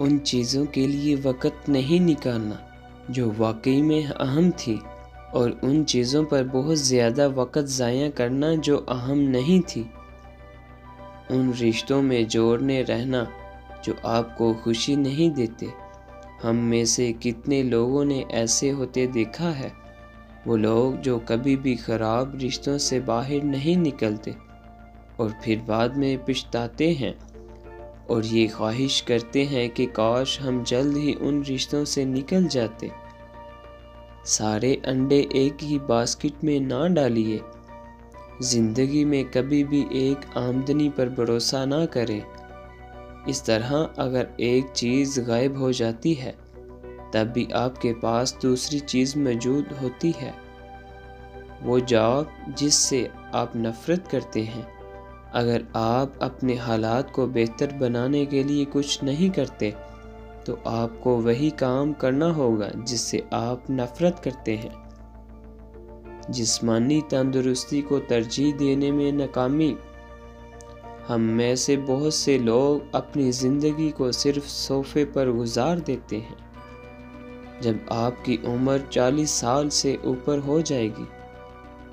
ان چیزوں کے لیے وقت نہیں نکالنا جو واقعی میں اہم تھی، اور ان چیزوں پر بہت زیادہ وقت ضائع کرنا جو اہم نہیں تھی۔ ان رشتوں میں جوڑنے رہنا جو آپ کو خوشی نہیں دیتے۔ ہم میں سے کتنے لوگوں نے ایسے ہوتے دیکھا ہے؟ وہ لوگ جو کبھی بھی خراب رشتوں سے باہر نہیں نکلتے اور پھر بعد میں پچھتاتے ہیں اور یہ خواہش کرتے ہیں کہ کاش ہم جلد ہی ان رشتوں سے نکل جاتے۔ سارے انڈے ایک ہی باسکٹ میں نہ ڈالیے۔ زندگی میں کبھی بھی ایک آمدنی پر بھروسہ نہ کریں۔ اس طرح اگر ایک چیز غائب ہو جاتی ہے تب بھی آپ کے پاس دوسری چیز موجود ہوتی ہے۔ وہ جاب جس سے آپ نفرت کرتے ہیں، اگر آپ اپنے حالات کو بہتر بنانے کے لیے کچھ نہیں کرتے تو آپ کو وہی کام کرنا ہوگا جس سے آپ نفرت کرتے ہیں۔ جسمانی تندرستی کو ترجیح دینے میں ناکامی۔ ہم میں سے بہت سے لوگ اپنی زندگی کو صرف صوفے پر گزار دیتے ہیں۔ جب آپ کی عمر 40 سال سے اوپر ہو جائے گی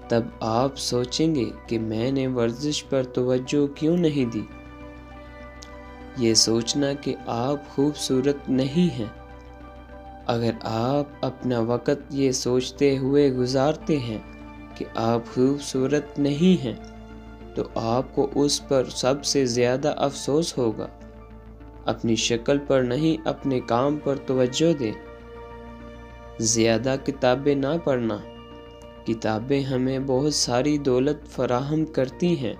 تب آپ سوچیں گے کہ میں نے ورزش پر توجہ کیوں نہیں دی۔ یہ سوچنا کہ آپ خوبصورت نہیں ہیں۔ اگر آپ اپنا وقت یہ سوچتے ہوئے گزارتے ہیں کہ آپ خوبصورت نہیں ہیں تو آپ کو اس پر سب سے زیادہ افسوس ہوگا۔ اپنی شکل پر نہیں، اپنے کام پر توجہ دیں۔ زیادہ کتابیں نہ پڑھنا۔ کتابیں ہمیں بہت ساری دولت فراہم کرتی ہیں،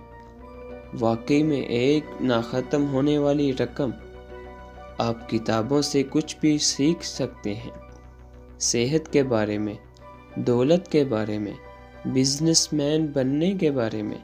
واقعی میں ایک نہ ختم ہونے والی رقم۔ آپ کتابوں سے کچھ بھی سیکھ سکتے ہیں، صحت کے بارے میں، دولت کے بارے میں، بزنس مین بننے کے بارے میں۔